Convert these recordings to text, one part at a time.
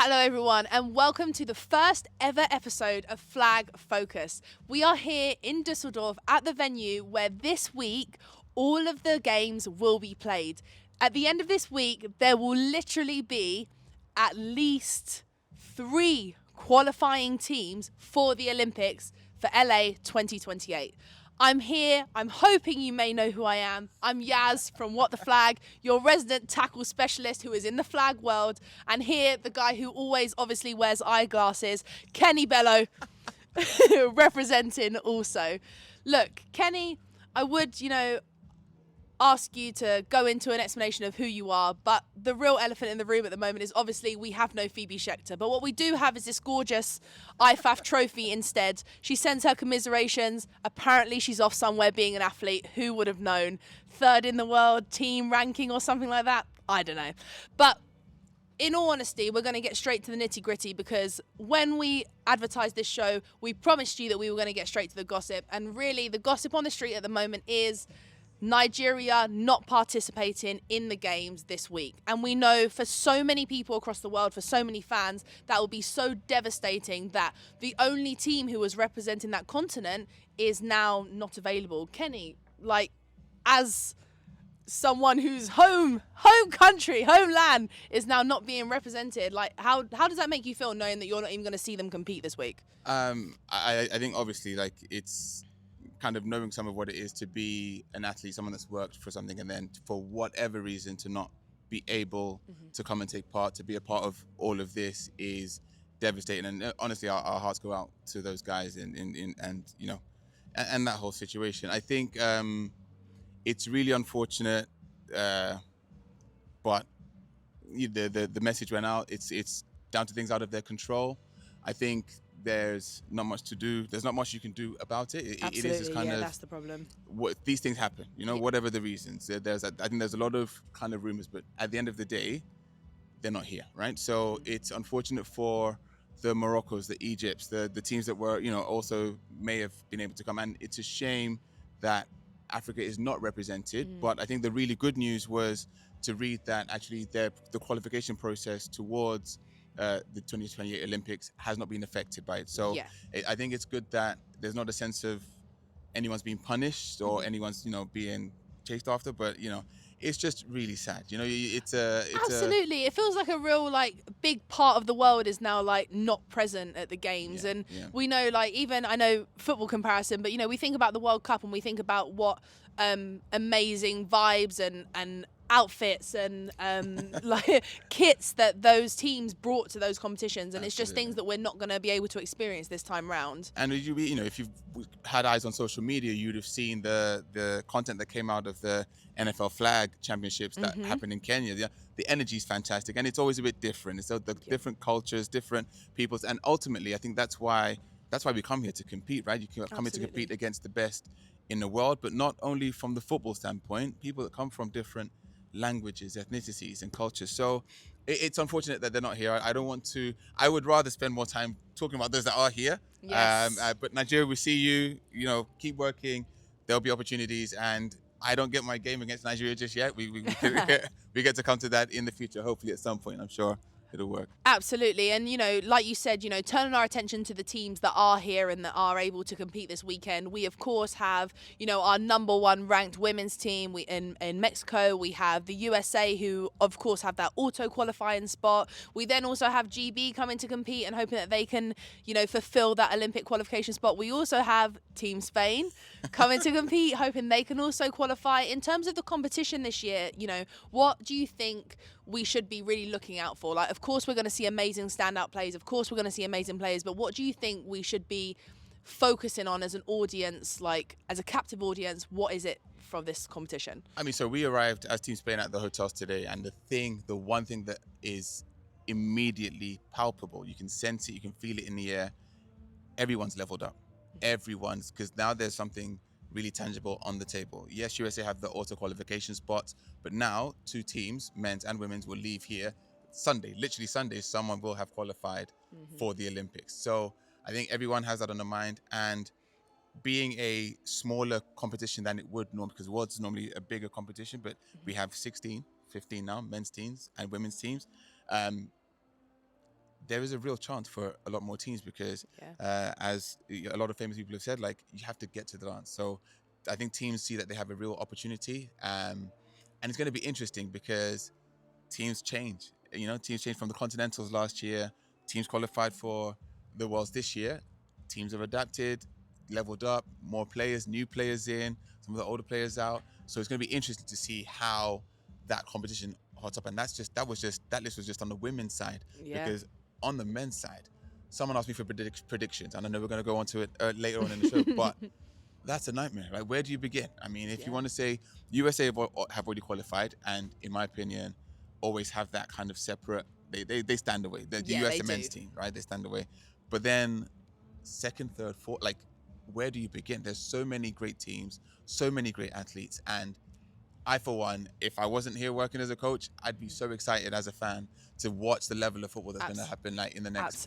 Hello everyone and welcome to the first ever episode of Flag Focus. We are here in Düsseldorf at the venue where this week all of the games will be played. At the end of this week there will literally be at least 3 qualifying teams for the Olympics for LA 2028. I'm here. I'm hoping you may know who I am. I'm Yaz from What the Flag, your resident tackle specialist who is in the flag world. And here, the guy who always obviously wears eyeglasses, Kenny Bello, representing also. Look, Kenny, I would, ask you to go into an explanation of who you are, but the real elephant in the room at the moment is obviously we have no Phoebe Schechter, but what we do have is this gorgeous IFAF trophy instead. She sends her commiserations. Apparently she's off somewhere being an athlete. Who would have known? 3rd in the world team ranking or something like that? I don't know. But in all honesty, we're going to get straight to the nitty gritty because when we advertised this show, we promised you that we were going to get straight to the gossip, and really the gossip on the street at the moment is Nigeria not participating in the games this week. And we know for so many people across the world, for so many fans, that will be so devastating that the only team who was representing that continent is now not available. Kenny, as someone whose home country, homeland is now not being represented, how does that make you feel knowing that you're not even going to see them compete this week? I think obviously it's kind of knowing some of what it is to be an athlete, someone that's worked for something, and then for whatever reason to not be able to come and take part, to be a part of all of this is devastating. And honestly, our hearts go out to those guys and that whole situation. I think it's really unfortunate, but the message went out. It's down to things out of their control. I think there's not much to do. There's not much you can do about it. Absolutely, it is just kind of that's the problem. These things happen, whatever the reasons. I think there's a lot of kind of rumors, but at the end of the day, they're not here, right? So it's unfortunate for the Moroccos, the Egypts, the teams that were, also may have been able to come. And it's a shame that Africa is not represented. But I think the really good news was to read that actually the qualification process towards the 2028 Olympics has not been affected by it. So I think it's good that there's not a sense of anyone's being punished or anyone's, being chased after, but, it's just really sad. It's Absolutely. It feels like a real, big part of the world is now, not present at the games. We know, even, I know football comparison, but, we think about the World Cup and we think about what amazing vibes and outfits and kits that those teams brought to those competitions, and It's just things that we're not going to be able to experience this time round. And if you've had eyes on social media, you'd have seen the content that came out of the NFL flag championships that happened in Kenya. The energy is fantastic, and it's always a bit different. It's the different cultures, different peoples, and ultimately I think that's why we come here to compete, right? You come here to compete against the best in the world, but not only from the football standpoint, people that come from different languages, ethnicities, and cultures. So it's unfortunate that they're not here. I would rather spend more time talking about those that are here. Yes. But Nigeria, we see you, keep working. There'll be opportunities, and I don't get my game against Nigeria just yet. We get to come to that in the future, hopefully at some point. I'm sure it'll work. Absolutely. And, like you said, turning our attention to the teams that are here and that are able to compete this weekend. We, of course, have, our number 1 ranked women's team in Mexico. We have the USA, who, of course, have that auto-qualifying spot. We then also have GB coming to compete and hoping that they can, fulfill that Olympic qualification spot. We also have Team Spain coming to compete, hoping they can also qualify. In terms of the competition this year, what do you think we should be really looking out for? Of course, we're going to see amazing standout plays. Of course, we're going to see amazing players. But what do you think we should be focusing on as an audience, as a captive audience? What is it from this competition? So we arrived as Team Spain at the hotels today, and the one thing that is immediately palpable, you can sense it, you can feel it in the air, everyone's leveled up. Everyone's, because now there's something really tangible on the table. Yes, USA have the auto qualification spots, but now 2 teams, men's and women's, will leave here literally Sunday, someone will have qualified for the Olympics. So I think everyone has that on their mind, and being a smaller competition than it would normally, because World's normally a bigger competition, but we have 16, 15 now, men's teams and women's teams. there is a real chance for a lot more teams because, as a lot of famous people have said, like, you have to get to the dance. So I think teams see that they have a real opportunity, and it's going to be interesting because teams change. Teams change from the Continentals last year. Teams qualified for the Worlds this year. Teams have adapted, leveled up, more players, new players in, some of the older players out. So it's going to be interesting to see how that competition hots up. And that list was just on the women's side, because on the men's side, someone asked me for predictions, and I know we're going to go on to it later on in the show, but that's a nightmare. Like, where do you begin? I mean, if you want to say USA have already qualified, and in my opinion, always have that kind of separate. They stand away. The US men's team, right? They stand away. But then second, third, fourth, like, where do you begin? There's so many great teams, so many great athletes, and I, for one, if I wasn't here working as a coach, I'd be so excited as a fan to watch the level of football that's going to happen, like, in the next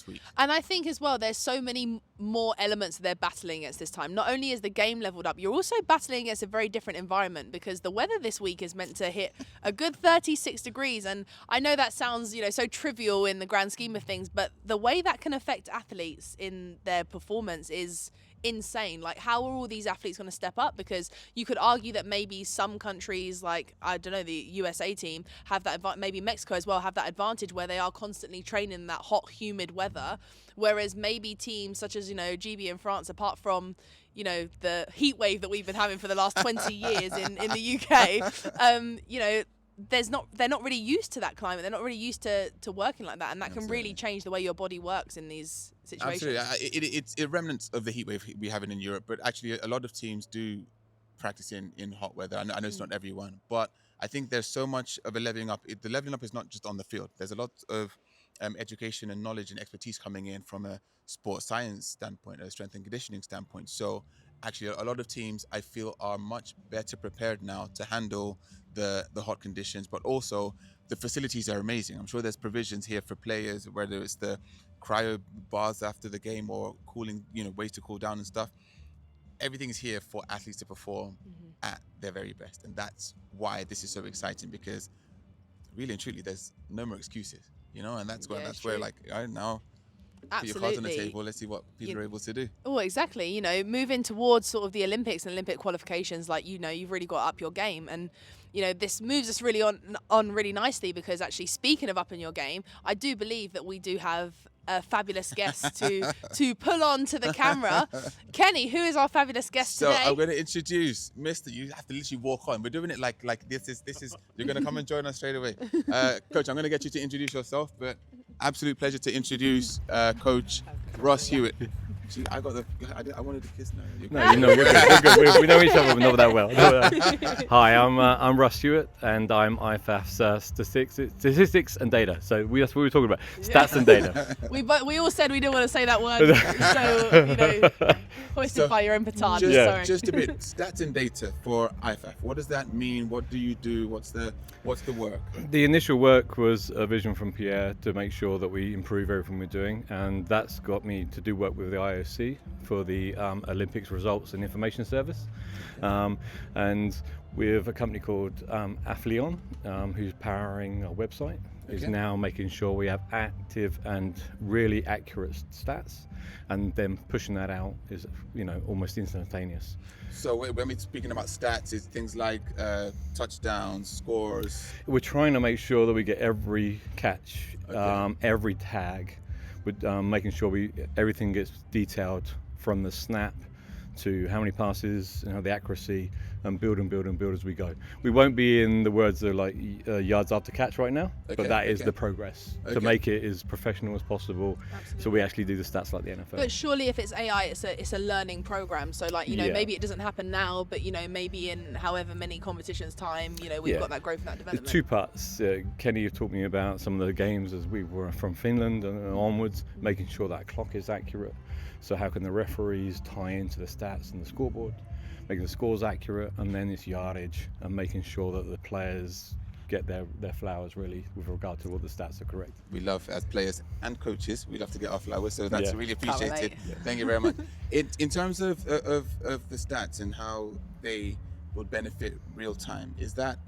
week. And I think as well, there's so many more elements that they're battling against this time. Not only is the game leveled up, you're also battling against a very different environment, because the weather this week is meant to hit a good 36 degrees. And I know that sounds, so trivial in the grand scheme of things, but the way that can affect athletes in their performance is insane. Like, how are all these athletes going to step up? Because you could argue that maybe some countries, like, I don't know, the USA team have that, maybe Mexico as well have that advantage where they are constantly training in that hot, humid weather, whereas maybe teams such as, GB and France, apart from the heat wave that we've been having for the last 20 years in the UK, they're not really used to that climate. They're not really used to working like that, and that can really change the way your body works in these situations. Absolutely. It's a remnant of the heat wave we have in Europe, but actually a lot of teams do practice in hot weather. I know it's not everyone, but I think there's so much of a leveling up. The leveling up is not just on the field. There's a lot of education and knowledge and expertise coming in from a sports science standpoint, a strength and conditioning standpoint. So actually a lot of teams, I feel, are much better prepared now to handle the hot conditions, but also the facilities are amazing. I'm sure there's provisions here for players, whether it's the cryo bars after the game or cooling, ways to cool down and stuff. Everything's here for athletes to perform at their very best. And that's why this is so exciting, because really and truly, there's no more excuses, and that's where, like, now put your cards on the table. Let's see what people are able to do. Oh, exactly. Moving towards sort of the Olympics and Olympic qualifications, like, you've really got to up your game. And, this moves us really on really nicely, because actually, speaking of upping your game, I do believe that we do have a fabulous guest to pull on to the camera. Kenny, who is our fabulous guest today? So I'm going to introduce Mr. You have to literally walk on. We're doing it like this is you're going to come and join us straight away. Coach, I'm going to get you to introduce yourself, but absolute pleasure to introduce Coach Russ Hewitt. See, I wanted to kiss now. No, we're good. We know each other, but not that well. Hi, I'm Russ Hewitt, and I'm IFAF's statistics and data. So that's what we were talking about, stats and data. We all said we didn't want to say that word, so hoisted by your own petard. Sorry. Just a bit, stats and data for IFAF. What does that mean? What do you do? What's the work? The initial work was a vision from Pierre to make sure that we improve everything we're doing, and that's got me to do work with the IOC for the Olympics results and information service, and we have a company called Athleon, who's powering our website. Is now making sure we have active and really accurate stats, and then pushing that out is almost instantaneous. So when we're speaking about stats, it's things like touchdowns, scores. We're trying to make sure that we get every catch, every tag, with making sure everything gets detailed from the snap to how many passes, the accuracy, and build as we go. We won't be in the words of like yards after catch right now, but that is the progress to make it as professional as possible. Absolutely. So we actually do the stats like the NFL. But surely if it's AI, it's a learning program. So like, maybe it doesn't happen now, but maybe in however many competitions time, we've got that growth and that development. The two parts. Kenny, you've talked me about some of the games as we were from Finland and onwards, making sure that clock is accurate. So how can the referees tie into the stats and the scoreboard, making the scores accurate, and then it's yardage and making sure that the players get their flowers really with regard to what the stats are correct. We love, as players and coaches, we love to get our flowers, so that's really appreciated. Thank you very much. In terms of the stats and how they will benefit real time, is that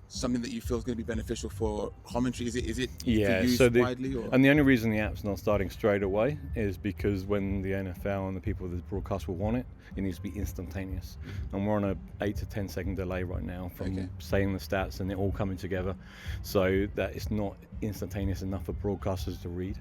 something that you feel is going to be beneficial for commentary? Is it Yeah, for use so widely? Or? and the only reason the app's not starting straight away is because when the NFL and the people that broadcast will want it, it needs to be instantaneous. And we're on a 8 to 10 second delay right now from saying the stats and it all coming together, so that it's not instantaneous enough for broadcasters to read.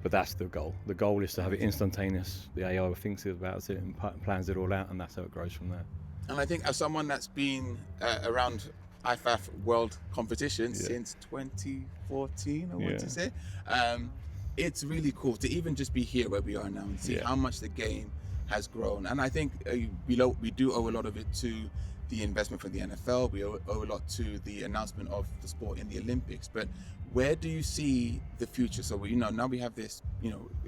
But that's the goal. The goal is to have it instantaneous. The AI thinks about it and plans it all out, and that's how it grows from there. And I think as someone that's been around IFAF World Competition since 2014, I want to say, it's really cool to even just be here where we are now and see how much the game has grown. And I think we do owe a lot of it to the investment from the NFL. We owe a lot to the announcement of the sport in the Olympics. But where do you see the future? So now we have this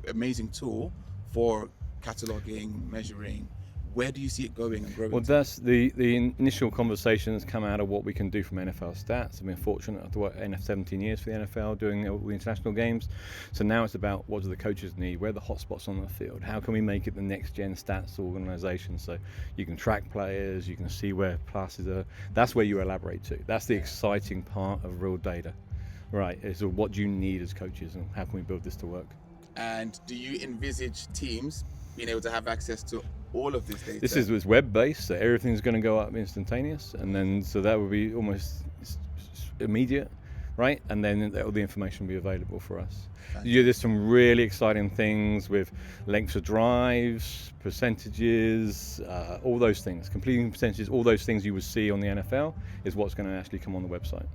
amazing tool for cataloging, measuring. Where do you see it going and growing? Well, that's the initial conversations come out of what we can do from NFL stats. I've been fortunate to work 17 years for the NFL doing all the international games. So now it's about what do the coaches need? Where are the hotspots on the field? How can we make it the next gen stats organization? So you can track players, you can see where classes are. That's where you elaborate to. That's the exciting part of real data. Right, so what do you need as coaches and how can we build this to work? And do you envisage teams being able to have access to all of this data? This is web-based, so everything's going to go up instantaneous, and then so that would be almost immediate, right? And then all the information will be available for us. There's some really exciting things with lengths of drives, percentages, all those things, completing percentages, all those things you would see on the NFL is what's going to actually come on the website.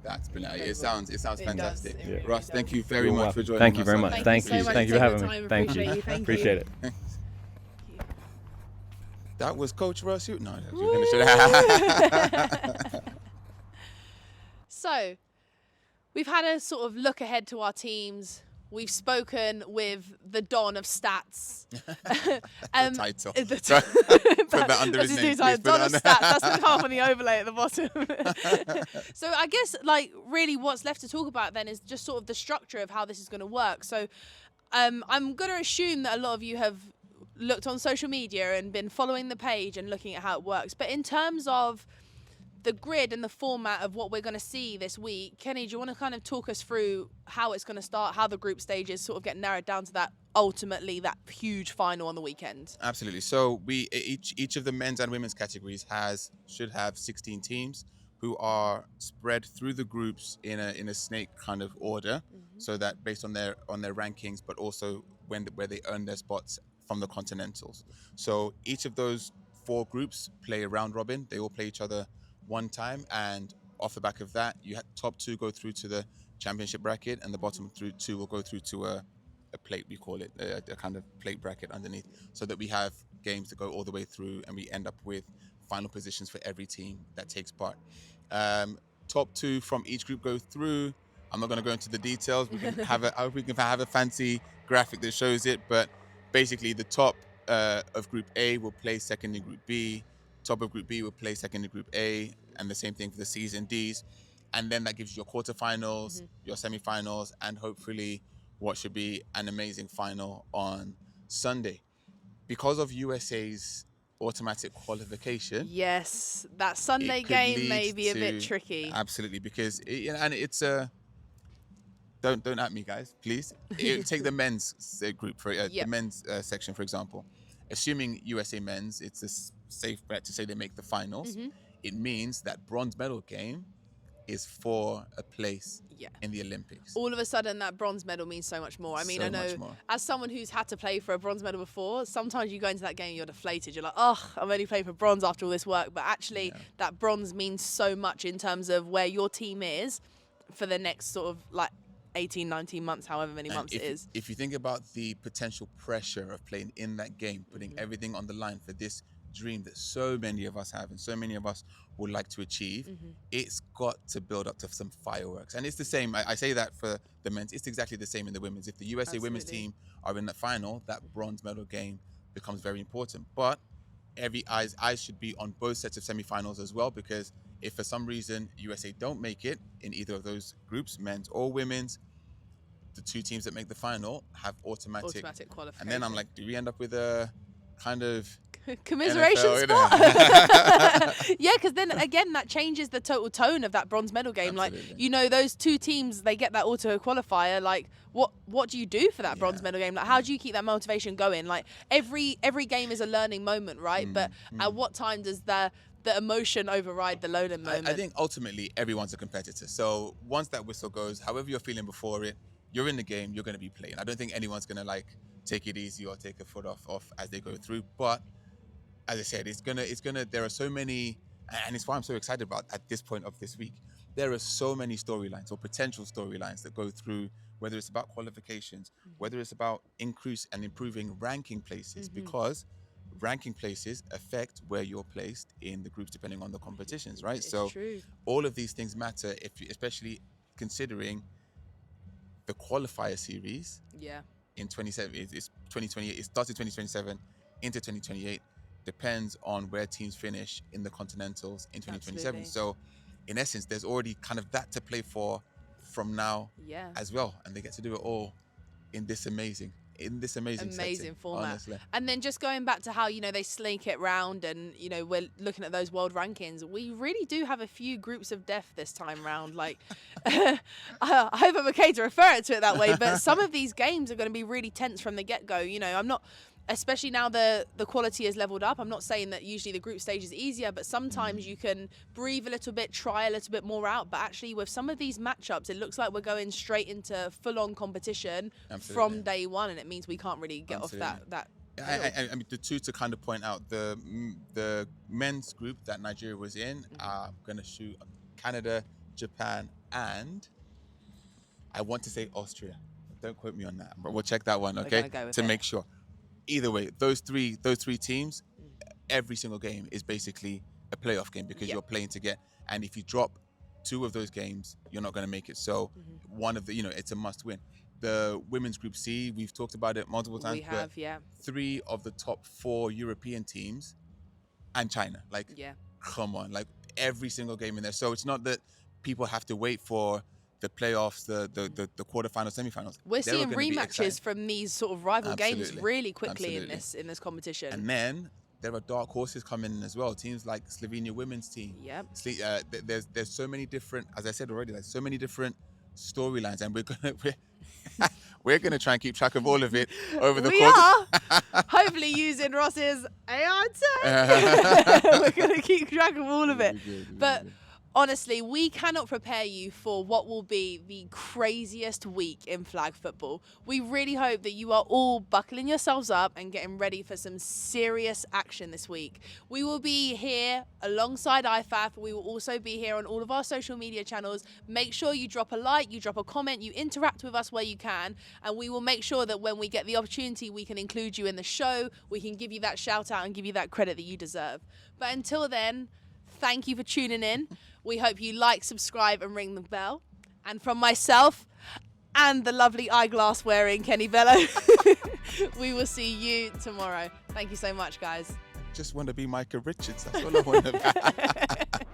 That's brilliant. It sounds fantastic. Really Russ, does. thank you very much for joining us. Thank you very much. Thank you so much Thank you for for taking having the me. time. Thank you. Appreciate you. Appreciate it. That was Coach Russ Hewitt. No, that So, we've had a sort of look ahead to our teams. We've spoken with the Don of stats. the title. Put that under his name. Don of stats. That's the half on the overlay at the bottom. So I guess, really what's left to talk about then is just sort of the structure of how this is going to work. So I'm going to assume that a lot of you have looked on social media and been following the page and looking at how it works. But in terms of the grid and the format of what we're going to see this week, Kenny, do you want to kind of talk us through how it's going to start, how the group stages sort of get narrowed down to that, ultimately, that huge final on the weekend? Absolutely. So we each of the men's and women's categories should have 16 teams who are spread through the groups in a snake kind of order, so that based on their rankings, but also where they earn their spots from the continentals. So each of those 4 groups play a round robin. They all play each other one time, and off the back of that, top 2 go through to the championship bracket, and the bottom 2 will go through to a plate, we call it, a kind of plate bracket underneath, so that we have games that go all the way through, and we end up with final positions for every team that takes part. Top 2 from each group go through. I'm not going to go into the details. We can have a fancy graphic that shows it, but basically the top of Group A will play second in Group B. Top of Group B will play second in Group A, and the same thing for the C's and D's. And then that gives you your quarterfinals, your semifinals, and hopefully what should be an amazing final on Sunday. Because of USA's automatic qualification. Yes, that Sunday game may be a bit tricky. Absolutely, because it's a... Don't at me, guys, please. Take the men's group for the men's section, for example. Assuming USA men's, it's a safe bet to say they make the finals. It means that bronze medal game is for a place in the Olympics. All of a sudden, that bronze medal means so much more. I mean, I know as someone who's had to play for a bronze medal before, sometimes you go into that game, you're deflated. You're like, oh, I'm only playing for bronze after all this work. But actually, that bronze means so much in terms of where your team is for the next sort of 18, 19 months, however many months it is. If you think about the potential pressure of playing in that game, putting everything on the line for this dream that so many of us have and so many of us would like to achieve, it's got to build up to some fireworks. And it's the same, I say that for the men's, it's exactly the same in the women's. If the USA women's team are in the final, that bronze medal game becomes very important. But every eyes should be on both sets of semifinals as well, because if for some reason USA don't make it in either of those groups, men's or women's, the 2 teams that make the final have automatic qualification. And then I'm like, do we end up with a kind of commiseration NFL, spot. Yeah, because then again, that changes the total tone of that bronze medal game. Absolutely. Like, you know, those two teams, they get that auto qualifier. Like, what do you do for that bronze medal game? Like, how do you keep that motivation going? Like, every game is a learning moment, right? But at what time does the emotion override the learning moment? I think ultimately everyone's a competitor. So once that whistle goes, however you're feeling before it, you're in the game, you're going to be playing. I don't think anyone's going to like take it easy or take a foot off as they go through. But as I said, it's gonna. There are so many, and it's why I'm so excited about at this point of this week. There are so many storylines or potential storylines that go through, whether it's about qualifications, whether it's about increase and improving ranking places, because ranking places affect where you're placed in the groups depending on the competitions, right? It's so true. all of these things matter, especially considering the qualifier series. Yeah. In 27, it's 2028. It starts in 2027 into 2028. Depends on where teams finish in the continentals in 2027. Absolutely. So, in essence, there's already kind of that to play for from now as well, and they get to do it all in this amazing setting, format. Honestly. And then just going back to how, you know, they slink it round and, you know, we're looking at those world rankings, we really do have a few groups of death this time round. Like, I hope I'm okay to refer to it that way, but some of these games are going to be really tense from the get-go. You know, I'm not, especially now the quality is leveled up. I'm not saying that usually the group stage is easier, but sometimes you can breathe a little bit, try a little bit more out. But actually with some of these matchups, it looks like we're going straight into full-on competition from day one, and it means we can't really get off that. I mean, the two to kind of point out, the men's group that Nigeria was in, I'm going to shoot Canada, Japan, and I want to say Austria. Don't quote me on that, but we'll check that one, okay? To make sure. Either way, those three teams, every single game is basically a playoff game because you're playing to get. And if you drop two of those games, you're not going to make it. So one of the, you know, it's a must win. The women's group C, we've talked about it multiple times. We have, Three of the top 4 European teams and China. Like, come on, like every single game in there. So it's not that people have to wait for the playoffs, the quarterfinals, semifinals. We're seeing rematches from these sort of rival games really quickly in this competition. And then there are dark horses coming in as well. Teams like Slovenia women's team. There's so many different, as I said already, there's so many different storylines, and we're gonna try and keep track of all of it over the course. Hopefully using Ross's AI tech. We're gonna keep track of all of it. But honestly, we cannot prepare you for what will be the craziest week in flag football. We really hope that you are all buckling yourselves up and getting ready for some serious action this week. We will be here alongside IFAF. We will also be here on all of our social media channels. Make sure you drop a like, you drop a comment, you interact with us where you can, and we will make sure that when we get the opportunity, we can include you in the show. We can give you that shout out and give you that credit that you deserve. But until then, thank you for tuning in. We hope you like, subscribe, and ring the bell. And from myself and the lovely eyeglass wearing Kenny Bello, we will see you tomorrow. Thank you so much, guys. Just want to be Micah Richards. That's all I want to be.